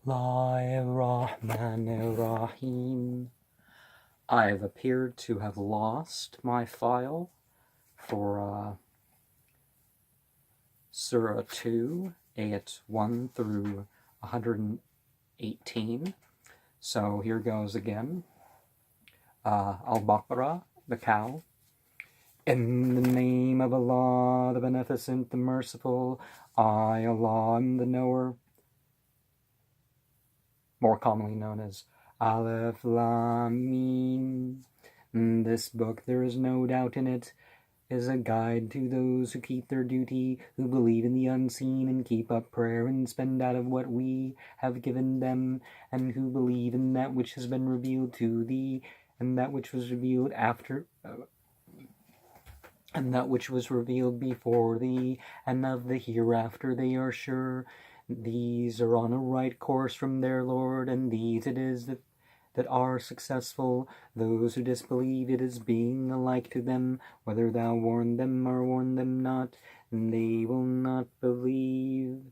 Bismillahirrahmanirrahim. I have appeared to have lost my file for Surah 2, ayat 1 through 118. So here goes again. Al Baqarah, the cow. In the name of Allah, the Beneficent, the Merciful, I, Allah, am the Knower, more commonly known as Alif Lam Mim. This book, there is no doubt in it, is a guide to those who keep their duty, who believe in the unseen and keep up prayer and spend out of what we have given them, and who believe in that which has been revealed to thee, and that which was revealed after, and that which was revealed before thee, and of the hereafter they are sure. These are on a right course from their Lord, and these it is that are successful. Those who disbelieve, it is being alike to them, whether thou warn them or warn them not, and they will not believe.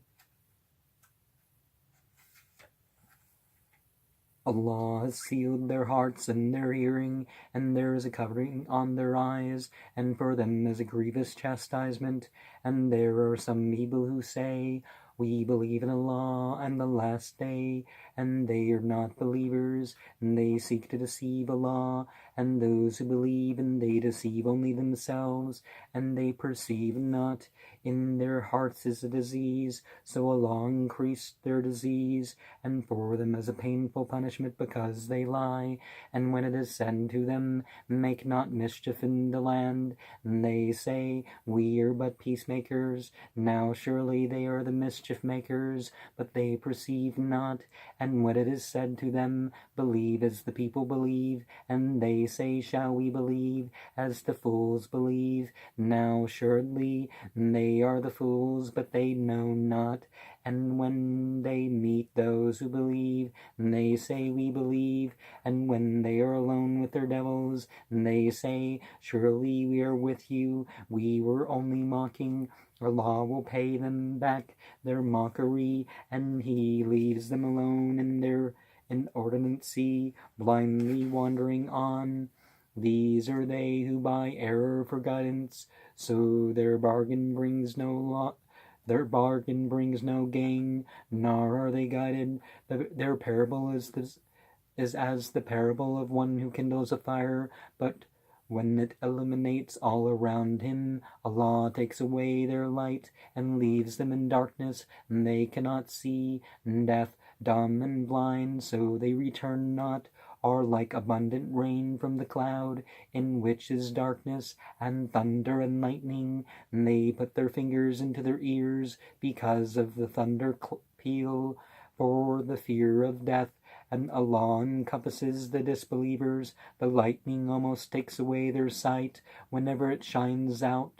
Allah has sealed their hearts and their hearing, and there is a covering on their eyes, and for them is a grievous chastisement. And there are some people who say, we believe in Allah and the last day, and they are not believers, and they seek to deceive Allah, and those who believe, and they deceive only themselves, and they perceive not. In their hearts is a disease, so Allah increased their disease, and for them is a painful punishment because they lie. And when it is said to them, make not mischief in the land, and they say, we are but peacemakers, now surely they are the mischief makers, but they perceive not. And when it is said to them, believe as the people believe, and they say, shall we believe as the fools believe? Now surely they are the fools, but they know not. And when they meet those who believe, they say, we believe. And when they are alone with their devils, they say, surely we are with you. We were only mocking. Allah will pay them back their mockery, and He leaves them alone in their inordinacy, blindly wandering on. These are they who buy error for guidance, so their bargain brings no gain, nor are they guided. Their parable is as the parable of one who kindles a fire, but when it illuminates all around him, Allah takes away their light and leaves them in darkness, and they cannot see, deaf, dumb, and blind, so they return not, are like abundant rain from the cloud, in which is darkness, and thunder and lightning. And they put their fingers into their ears because of the thunder peal, for the fear of death. And Allah encompasses the disbelievers. The lightning almost takes away their sight whenever it shines on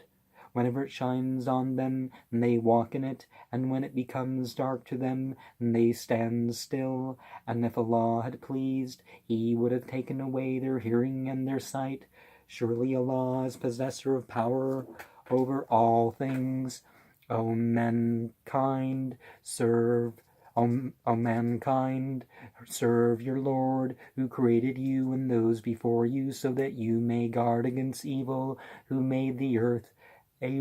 them, and they walk in it, and when it becomes dark to them, they stand still. And if Allah had pleased, He would have taken away their hearing and their sight. Surely Allah is possessor of power over all things. O mankind, serve your Lord, who created you and those before you, so that you may guard against evil, who made the earth a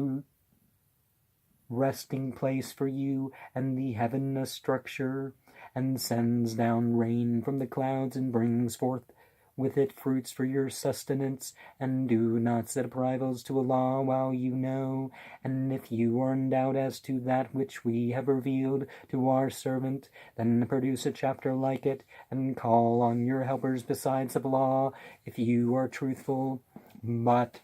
resting place for you, and the heaven a structure, and sends down rain from the clouds, and brings forth with it fruits for your sustenance, and do not set up rivals to Allah while you know. And if you are in doubt as to that which we have revealed to our servant, then produce a chapter like it, and call on your helpers besides Allah, if you are truthful. But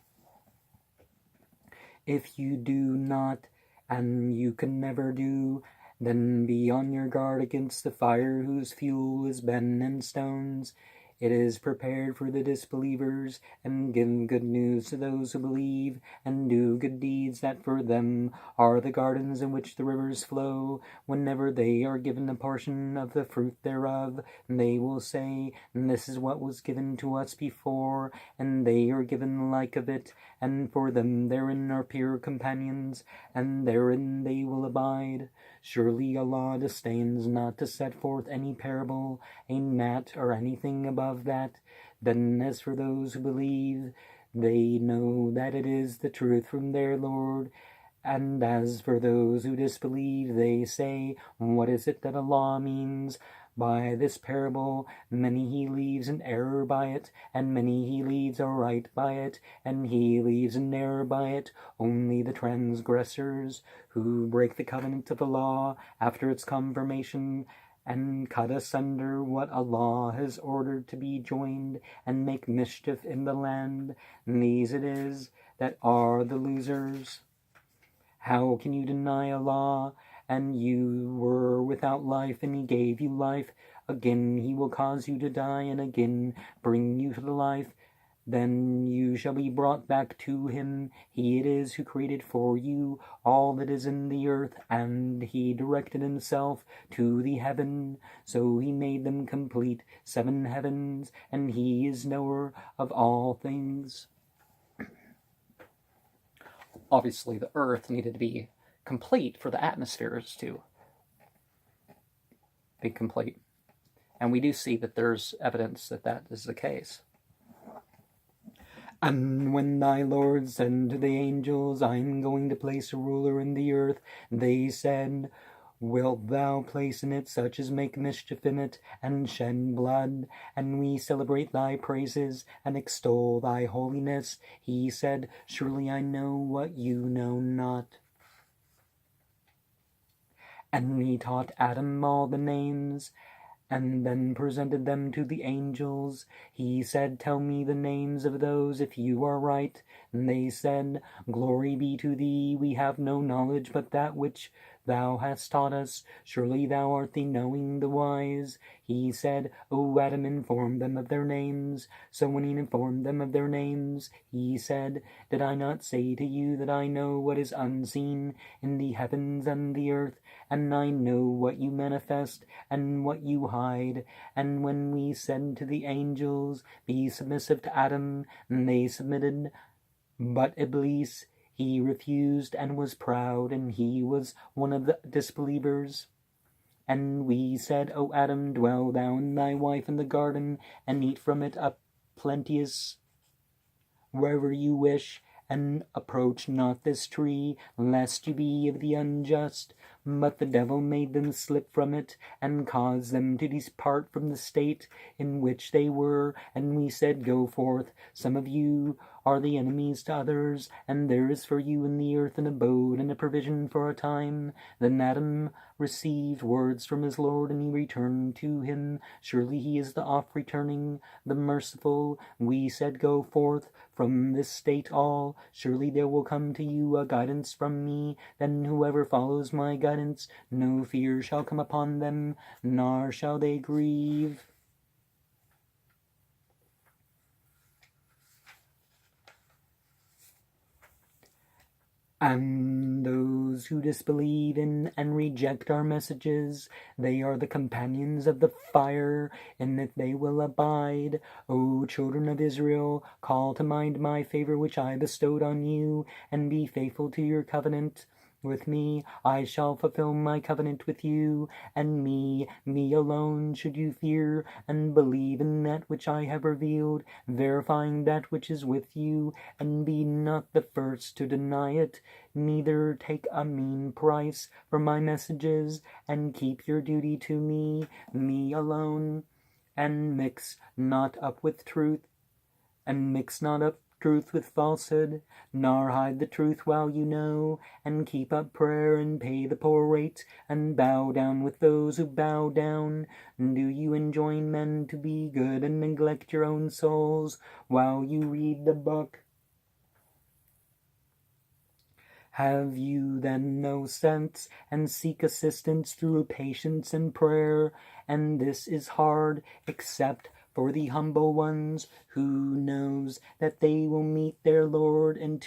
if you do not, and you can never do, then be on your guard against the fire whose fuel is ben and stones. It is prepared for the disbelievers, and give good news to those who believe, and do good deeds, that for them are the gardens in which the rivers flow. Whenever they are given a portion of the fruit thereof, they will say, this is what was given to us before, and they are given the like of it, and for them therein are pure companions, and therein they will abide. Surely Allah disdains not to set forth any parable, a mat, or anything above that. Then as for those who believe, they know that it is the truth from their Lord. And as for those who disbelieve, they say, what is it that Allah means by this parable? Many He leaves in error by it, and many He leads aright by it, and He leaves in error by it only the transgressors, who break the covenant of Allah after its confirmation, and cut asunder what Allah has ordered to be joined, and make mischief in the land. And these it is that are the losers. How can you deny Allah? And you were without life, and He gave you life. Again He will cause you to die, and again bring you to the life. Then you shall be brought back to Him. He it is who created for you all that is in the earth, and He directed Himself to the heaven. So He made them complete 7 heavens, and He is knower of all things. Obviously, the earth needed to be complete for the atmospheres to be complete. And we do see that there's evidence that that is the case. And when thy Lord said to the angels, I am going to place a ruler in the earth, they said, wilt thou place in it such as make mischief in it, and shed blood? And we celebrate thy praises, and extol thy holiness. He said, surely I know what you know not. And he taught Adam all the names, and then presented them to the angels. He said, tell me the names of those, if you are right. And they said, glory be to thee, we have no knowledge but that which thou hast taught us. Surely thou art the knowing, the wise. He said, O Adam, inform them of their names. So when he informed them of their names, he said, did I not say to you that I know what is unseen in the heavens and the earth, and I know what you manifest and what you hide? And when we said to the angels, be submissive to Adam, they submitted. But Iblis, he refused and was proud, and he was one of the disbelievers. And we said, O Adam, dwell thou and thy wife in the garden, and eat from it a plenteous wherever you wish, and approach not this tree, lest you be of the unjust. But the devil made them slip from it, and caused them to depart from the state in which they were. And we said, go forth, some of you are the enemies to others, and there is for you in the earth an abode and a provision for a time. Then Adam received words from his Lord, and he returned to him. Surely he is the oft-returning, the merciful. We said, go forth from this state all. Surely there will come to you a guidance from me. Then whoever follows my guidance, no fear shall come upon them, nor shall they grieve. And those who disbelieve in and reject our messages, they are the companions of the fire, in that they will abide. O children of Israel, call to mind my favor which I bestowed on you, and be faithful to your covenant with me. I shall fulfill my covenant with you, and me alone should you fear, and believe in that which I have revealed, verifying that which is with you, and be not the first to deny it. Neither take a mean price for my messages, and keep your duty to me alone, and mix not up truth with falsehood, nor hide the truth while you know, and keep up prayer and pay the poor rate, and bow down with those who bow down. Do you enjoin men to be good and neglect your own souls while you read the book? Have you then no sense, and seek assistance through patience and prayer? And this is hard, except for the humble ones, who knows that they will meet their Lord, and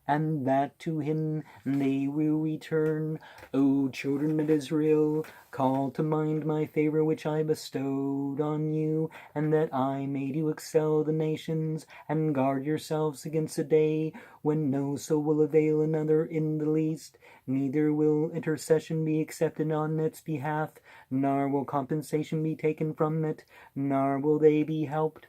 and that to him they will return. O children of Israel, call to mind my favor which I bestowed on you, and that I made you excel the nations, and guard yourselves against a day when no soul will avail another in the least, neither will intercession be accepted on its behalf, nor will compensation be taken from it, nor will they be helped.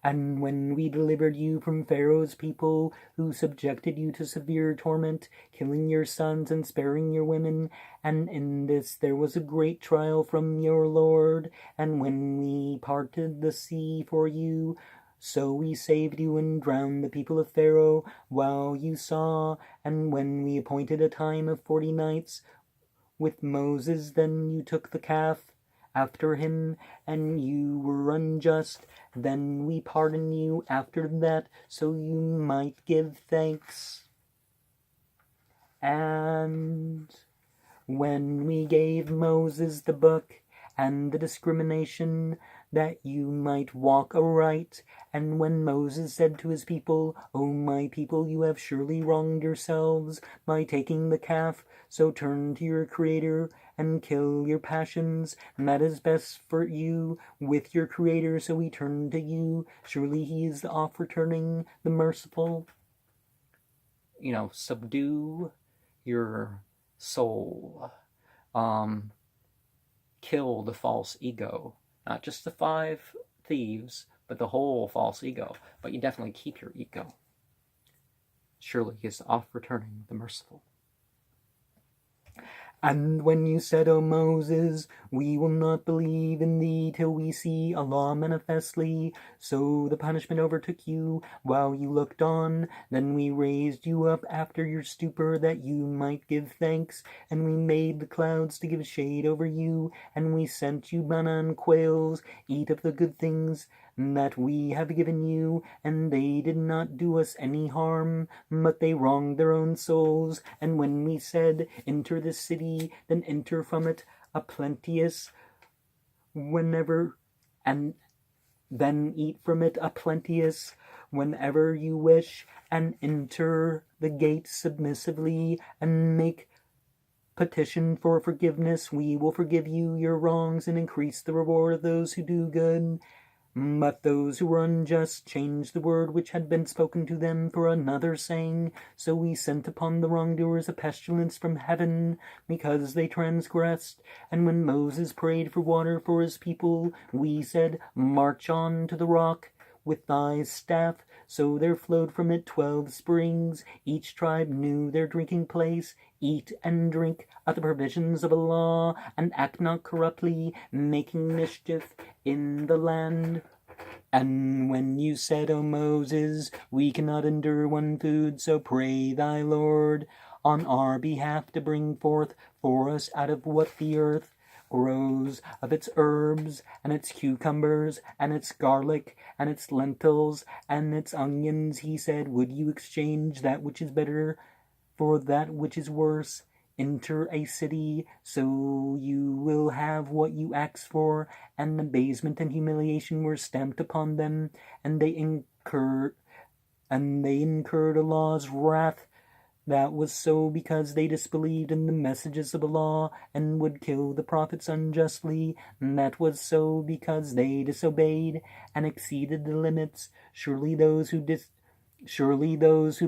And when we delivered you from Pharaoh's people, who subjected you to severe torment, killing your sons and sparing your women, and in this there was a great trial from your Lord, and when we parted the sea for you, so we saved you and drowned the people of Pharaoh while you saw, and when we appointed a time of 40 nights with Moses, then you took the calf after him, and you were unjust. Then we pardoned you after that, so you might give thanks. And when we gave Moses the book and the discrimination, that you might walk aright, and when Moses said to his people, O my people, you have surely wronged yourselves by taking the calf, so turn to your Creator and kill your passions, and that is best for you with your Creator, so we turn to you. Surely he is the oft-returning, the merciful. Subdue your soul. Kill the false ego. Not just the 5 thieves, but the whole false ego. But you definitely keep your ego. Surely he is oft-returning, the merciful. And when you said, O Moses, we will not believe in thee till we see Allah manifestly, so the punishment overtook you while you looked on. Then we raised you up after your stupor that you might give thanks, and we made the clouds to give shade over you, and we sent you manna and quails. Eat of the good things that we have given you, and they did not do us any harm, but they wronged their own souls. And when we said, enter this city, then enter from it a plenteous, and then eat from it a plenteous whenever you wish, and enter the gate submissively, and make petition for forgiveness. We will forgive you your wrongs and increase the reward of those who do good. But those who were unjust changed the word which had been spoken to them for another, saying, so we sent upon the wrongdoers a pestilence from heaven, because they transgressed. And when Moses prayed for water for his people, we said, march on to the rock with thy staff. So there flowed from it 12 springs. Each tribe knew their drinking place. Eat and drink of the provisions of Allah, and act not corruptly, making mischief in the land. And when you said, O Moses, we cannot endure one food, so pray thy Lord on our behalf to bring forth for us out of what the earth grows, of its herbs, and its cucumbers, and its garlic, and its lentils, and its onions. He said, would you exchange that which is better for that which is worse? Enter a city, so you will have what you asked for. And abasement and humiliation were stamped upon them, and they incurred Allah's wrath. That was so because they disbelieved in the messages of Allah and would kill the prophets unjustly. And that was so because they disobeyed and exceeded the limits. Surely those who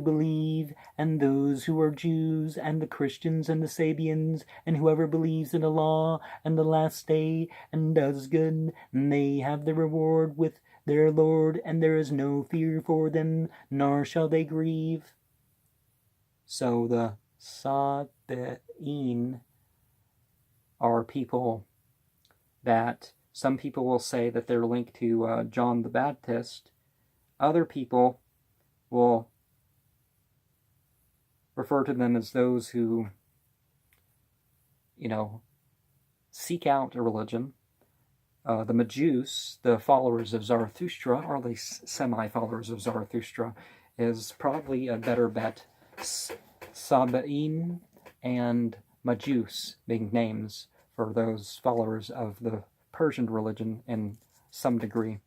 believe, and those who are Jews, and the Christians, and the Sabians, and whoever believes in Allah and the last day, and does good, they have the reward with their Lord, and there is no fear for them, nor shall they grieve. So the Sabi'in are people that some people will say that they're linked to John the Baptist. Other people will refer to them as those who, seek out a religion. The Majus, the followers of Zarathustra, or at least semi-followers of Zarathustra, is probably a better bet. Sabaean and Majus being names for those followers of the Persian religion in some degree.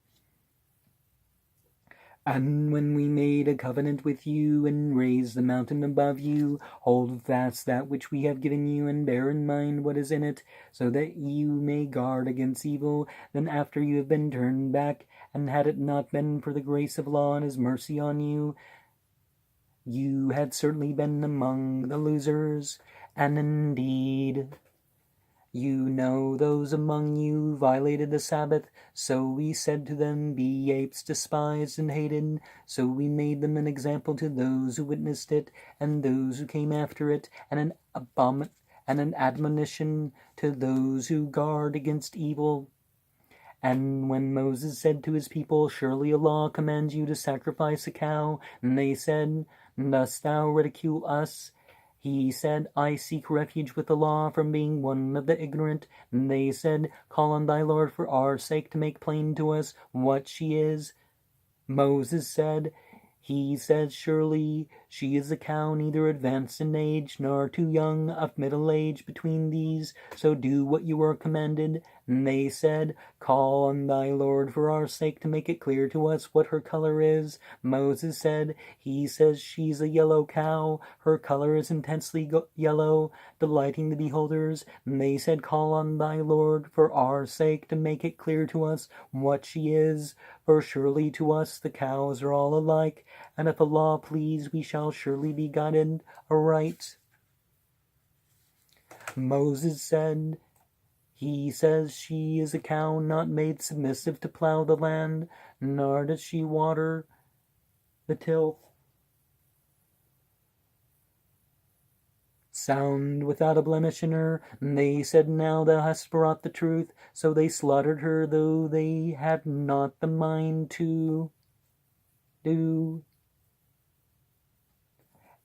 And when we made a covenant with you, and raised the mountain above you, hold fast that which we have given you, and bear in mind what is in it, so that you may guard against evil. Then after you have been turned back, and had it not been for the grace of Allah and His mercy on you, you had certainly been among the losers. And indeed, you know those among you violated the Sabbath, so we said to them, be apes despised and hated. So we made them an example to those who witnessed it, and those who came after it, and an admonition to those who guard against evil. And when Moses said to his people, surely Allah commands you to sacrifice a cow, and they said, dost thou ridicule us? He said, I seek refuge with Allah from being one of the ignorant. And they said, call on thy Lord for our sake to make plain to us what she is. Moses said, he says, surely she is a cow, neither advanced in age, nor too young, of middle age between these. So do what you are commanded. And they said, call on thy Lord for our sake to make it clear to us what her color is. Moses said, he says she's a yellow cow. Her color is intensely yellow, delighting the beholders. And they said, call on thy Lord for our sake to make it clear to us what she is. For surely to us the cows are all alike, and if Allah please, we shall surely be guided aright. Moses said, he says she is a cow not made submissive to plow the land, nor does she water the tilth. Sound without a blemish in her. And they said, now thou hast brought the truth. So they slaughtered her, though they had not the mind to do.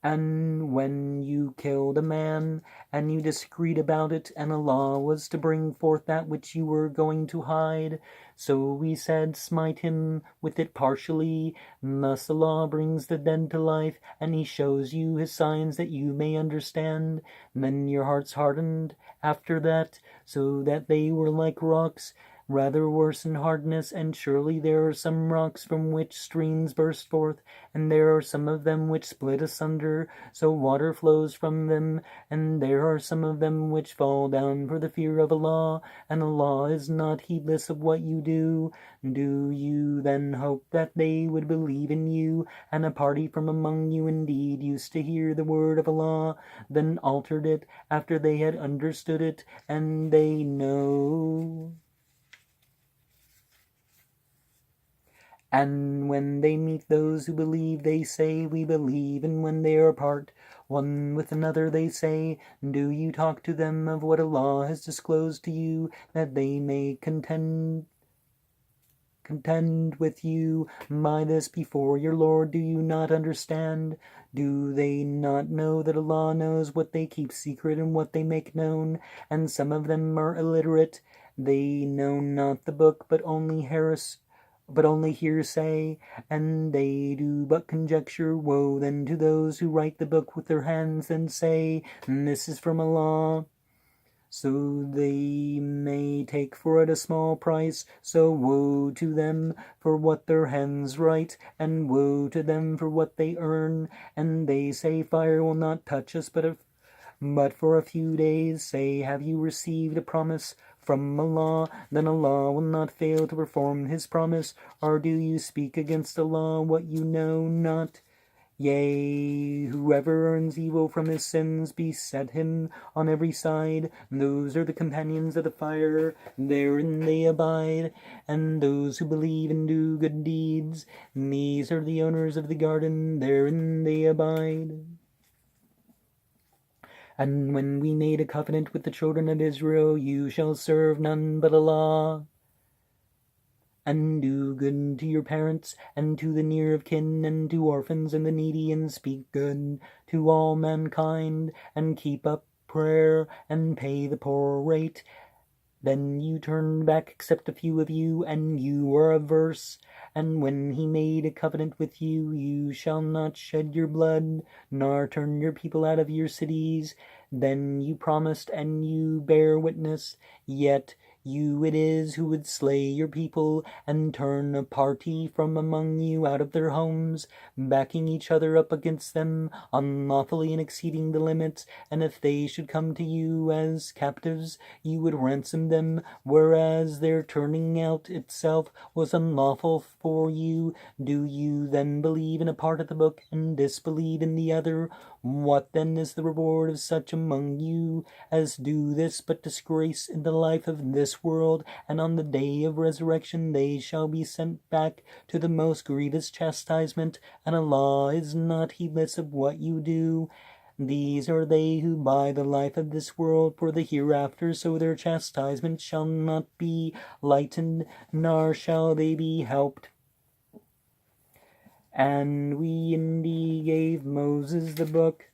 And when you killed a man, and you disagreed about it, and Allah was to bring forth that which you were going to hide, so we said, smite him with it partially. And thus Allah brings the dead to life, and He shows you His signs that you may understand. And then your hearts hardened after that, so that they were like rocks, rather worse in hardness. And surely there are some rocks from which streams burst forth, and there are some of them which split asunder, so water flows from them. And there are some of them which fall down for the fear of Allah, and Allah is not heedless of what you do. Do you then hope that they would believe in you? And a party from among you indeed used to hear the word of Allah, then altered it after they had understood it, and they know. And when they meet those who believe, they say, we believe. And when they are apart, one with another, they say, do you talk to them of what Allah has disclosed to you, that they may contend with you by this before your Lord? Do you not understand? Do they not know that Allah knows what they keep secret and what they make known? And some of them are illiterate. They know not the book, but only hearsay, and they do but conjecture. Woe then to those who write the book with their hands and say, this is from Allah, so they may take for it a small price. So woe to them for what their hands write, and woe to them for what they earn. And they say, fire will not touch us but for a few days. Say, have you received a promise from Allah? Then Allah will not fail to perform His promise. Or do you speak against Allah what you know not? Yea, whoever earns evil from his sins, beset him on every side. Those are the companions of the fire, therein they abide. And those who believe and do good deeds, these are the owners of the garden, therein they abide. And when we made a covenant with the children of Israel, you shall serve none but Allah, and do good to your parents, and to the near of kin, and to orphans and the needy, and speak good to all mankind, and keep up prayer, and pay the poor rate. Then you turned back, except a few of you, and you were averse. And when He made a covenant with you, you shall not shed your blood, nor turn your people out of your cities. Then you promised, and you bear witness, yet You it is who would slay your people and turn a party from among you out of their homes, backing each other up against them, unlawfully and exceeding the limits. And if they should come to you as captives, you would ransom them, whereas their turning out itself was unlawful for you. Do you then believe in a part of the book and disbelieve in the other? What then is the reward of such among you as do this but disgrace in the life of this world, and on the day of resurrection they shall be sent back to the most grievous chastisement, and Allah is not heedless of what you do. These are they who buy the life of this world for the hereafter, so their chastisement shall not be lightened, nor shall they be helped. And we indeed gave Moses the book,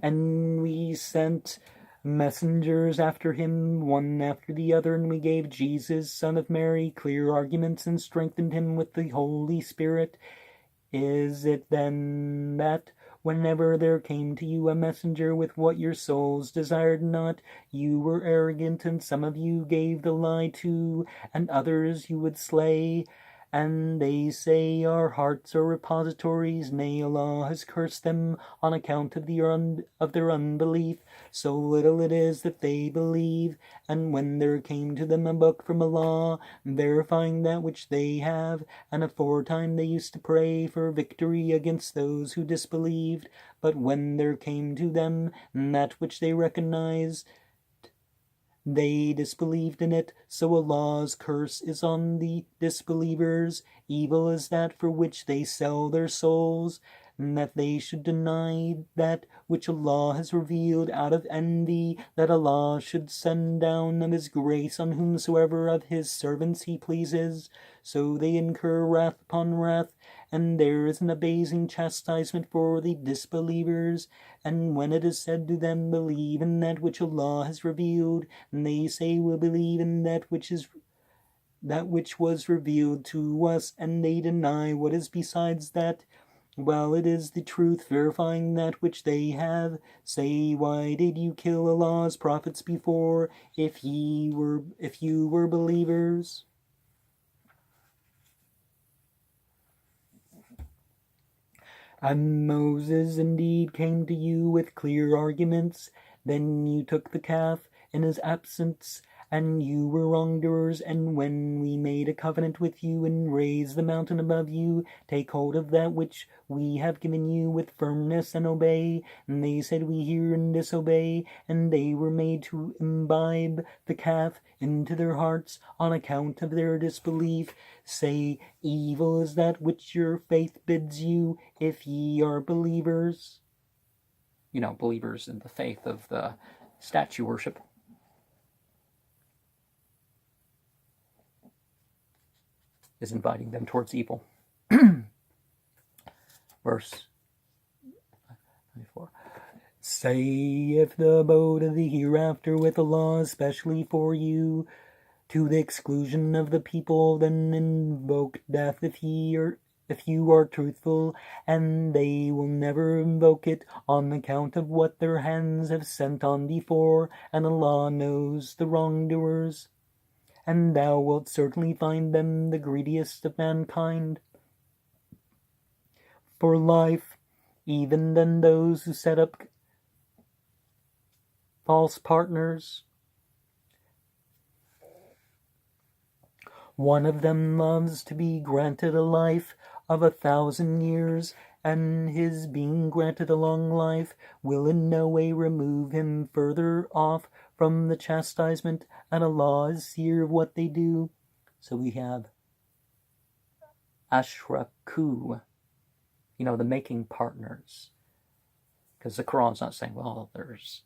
and we sent messengers after him, one after the other, and we gave Jesus, son of Mary, clear arguments and strengthened him with the Holy Spirit. Is it then that whenever there came to you a messenger with what your souls desired not, you were arrogant, and some of you gave the lie to, and others you would slay? And they say our hearts are repositories. Nay, Allah has cursed them on account of their unbelief. So little it is that they believe. And when there came to them a book from Allah, verifying that which they have, and aforetime they used to pray for victory against those who disbelieved. But when there came to them that which they recognized, they disbelieved in it, so Allah's curse is on the disbelievers. Evil is that for which they sell their souls, and that they should deny that which Allah has revealed out of envy, that Allah should send down of His grace on whomsoever of His servants He pleases. So they incur wrath upon wrath, and there is an abasing chastisement for the disbelievers. And when it is said to them, believe in that which Allah has revealed, and they say, we'll believe in that which was revealed to us, and they deny what is besides that, well, it is the truth, verifying that which they have. Say, why did you kill Allah's prophets before, if you were believers? And Moses indeed came to you with clear arguments. Then you took the calf in his absence, and you were wrongdoers. And when we made a covenant with you and raised the mountain above you, take hold of that which we have given you with firmness and obey. And they said, we hear and disobey. And they were made to imbibe the calf into their hearts on account of their disbelief. Say, evil is that which your faith bids you, if ye are believers. Believers in the faith of the statue worship. Is inviting them towards evil. Verse 24. Say, if the abode of the hereafter with Allah especially for you, to the exclusion of the people, then invoke death if you are truthful, and they will never invoke it on account of what their hands have sent on before, and Allah knows the wrongdoers. And thou wilt certainly find them the greediest of mankind for life, even than those who set up false partners. One of them loves to be granted a life of 1,000 years, and his being granted a long life will in no way remove him further off from the chastisement, and Allah is seer of what they do. So we have ashraku, the making partners. Because the Quran's not saying, well, there's,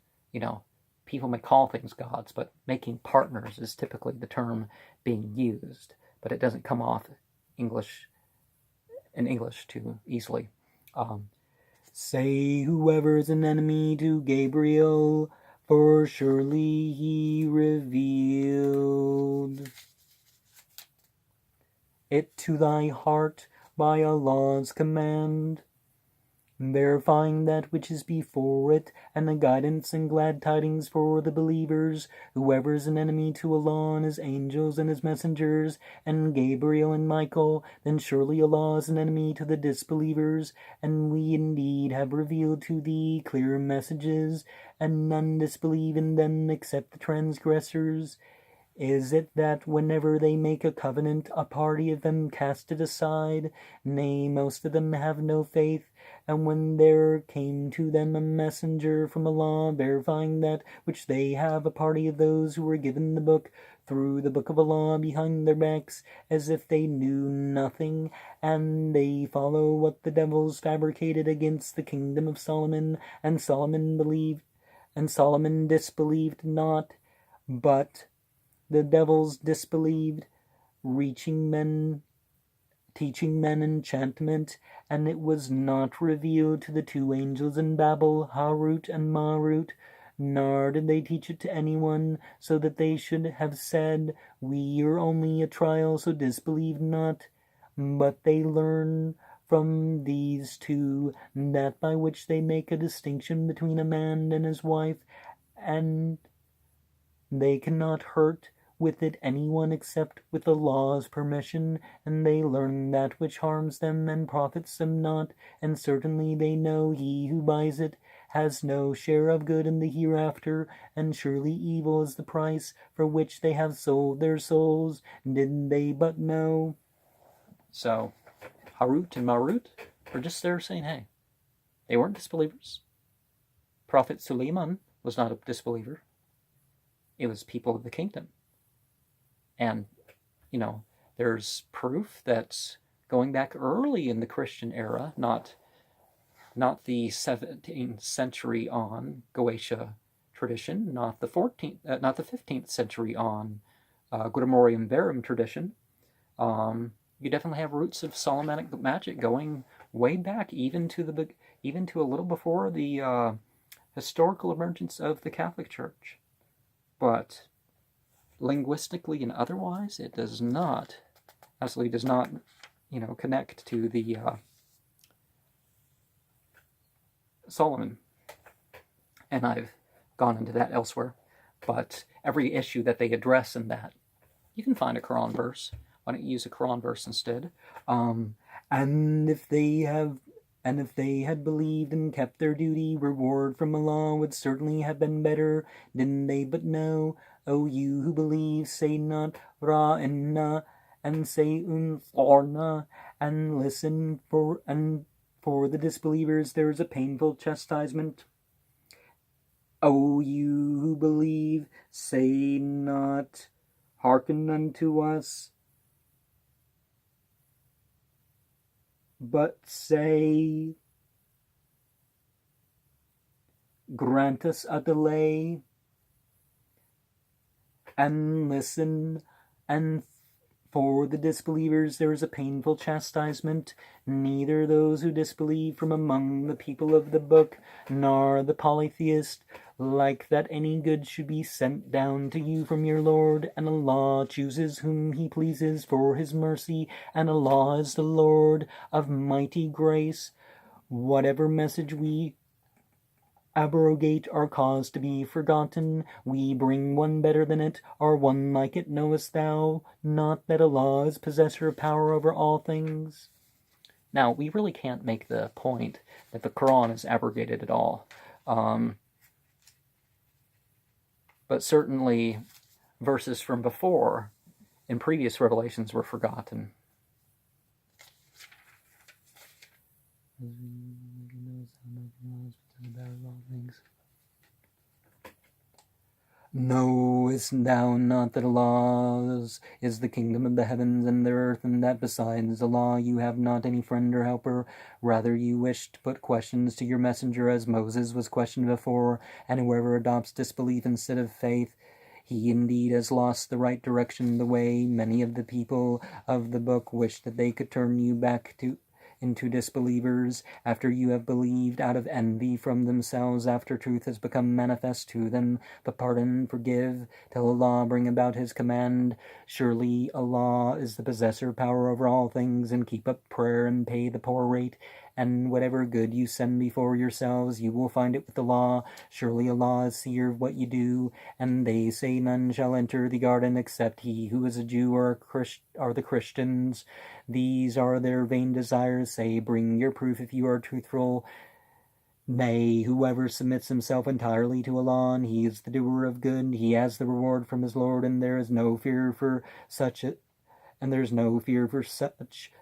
people may call things gods, but making partners is typically the term being used. But it doesn't come off in English too easily. Say, whoever is an enemy to Gabriel, for surely he revealed it to thy heart by Allah's command. verifying that which is before it, and the guidance and glad tidings for the believers. Whoever is an enemy to Allah and his angels and his messengers, and Gabriel and Michael, then surely Allah is an enemy to the disbelievers, and we indeed have revealed to thee clear messages, and none disbelieve in them except the transgressors. Is it that whenever they make a covenant, a party of them cast it aside? Nay, most of them have no faith. And when there came to them a messenger from Allah, verifying that which they have, a party of those who were given the book threw the book of Allah behind their backs, as if they knew nothing, and they follow what the devils fabricated against the kingdom of Solomon, and Solomon disbelieved not, but the devils disbelieved, teaching men enchantment, and it was not revealed to the two angels in Babel, Harut and Marut, nor did they teach it to anyone, so that they should have said, we are only a trial, so disbelieve not. But they learn from these two that by which they make a distinction between a man and his wife, and they cannot hurt with it anyone except with Allah's permission, and they learn that which harms them and profits them not, and certainly they know he who buys it has no share of good in the hereafter, and surely evil is the price for which they have sold their souls, did they but know. So, Harut and Marut are just there saying, hey, they weren't disbelievers. Prophet Suleiman was not a disbeliever. It was people of the kingdom. And, there's proof that's going back early in the Christian era, not the 17th century on Goetia tradition, not the 15th century on Gregorian Verum tradition. You definitely have roots of Solomonic magic going way back, even to a little before the historical emergence of the Catholic Church. But linguistically and otherwise, it absolutely does not, connect to the Solomon. And I've gone into that elsewhere. But every issue that they address in that, you can find a Quran verse. Why don't you use a Quran verse instead? And if they had believed and kept their duty, reward from Allah would certainly have been better. Didn't they but know? O you who believe, say not Ra'inna, and say Unzorna, and listen, for the disbelievers there is a painful chastisement. O you who believe, say not, hearken unto us, but say, grant us a delay, and listen, and for the disbelievers there is a painful chastisement. Neither those who disbelieve from among the people of the book, nor the polytheist, like that any good should be sent down to you from your Lord, and Allah chooses whom He pleases for His mercy, and Allah is the Lord of mighty grace. Whatever message we abrogate or cause to be forgotten, we bring one better than it, or one like it. Knowest thou not that Allah is possessor of power over all things? Now, we really can't make the point that the Quran is abrogated at all. But certainly verses from before in previous revelations were forgotten. Knowest thou not that Allah is the kingdom of the heavens and the earth, and that besides Allah you have not any friend or helper? Rather you wish to put questions to your messenger, as Moses was questioned before, and whoever adopts disbelief instead of faith, he indeed has lost the right direction, the way. Many of the people of the book wish that they could turn you back into disbelievers after you have believed, out of envy from themselves after truth has become manifest to them. But pardon and forgive till Allah bring about His command. Surely Allah is the possessor of power over all things, and keep up prayer and pay the poor rate, and whatever good you send before yourselves, you will find it with Allah. Surely Allah is seer of what you do. And they say none shall enter the garden except he who is a Jew or the Christians. These are their vain desires. Say, bring your proof if you are truthful. Nay, whoever submits himself entirely to Allah, and he is the doer of good, he has the reward from his Lord, and there is no fear for such,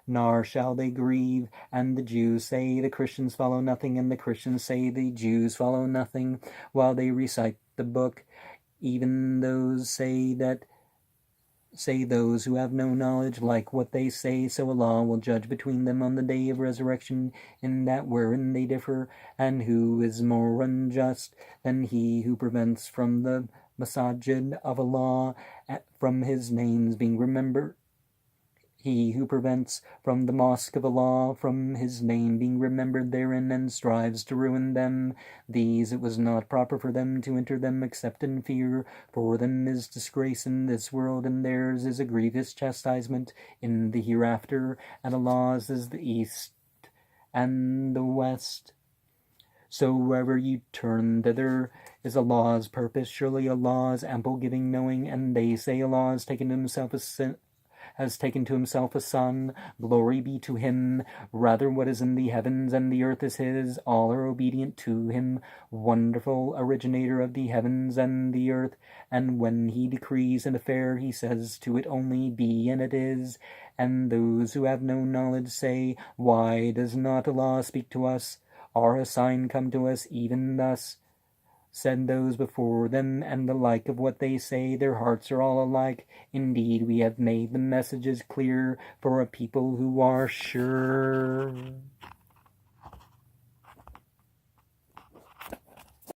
nor shall they grieve. And the Jews say the Christians follow nothing, and the Christians say the Jews follow nothing, while they recite the book. Even those say those who have no knowledge like what they say, so Allah will judge between them on the day of resurrection in that wherein they differ. And who is more unjust than he who prevents from the masajid of Allah from his names being remembered? He who prevents from the mosque of Allah from his name being remembered therein and strives to ruin them, these it was not proper for them to enter them except in fear. For them is disgrace in this world, and theirs is a grievous chastisement in the hereafter. And Allah's is the east and the west. So wherever you turn, thither is Allah's purpose. Surely Allah is ample giving, knowing. And they say Allah has taken to himself a son. Glory be to him. Rather, what is in the heavens and the earth is his. All are obedient to him. Wonderful originator of the heavens and the earth. And when he decrees an affair, he says to it only, be, and it is. And those who have no knowledge say, why does not Allah speak to us? Or a sign come to us even thus? Said those before them, and the like of what they say, their hearts are all alike. Indeed, we have made the messages clear for a people who are sure.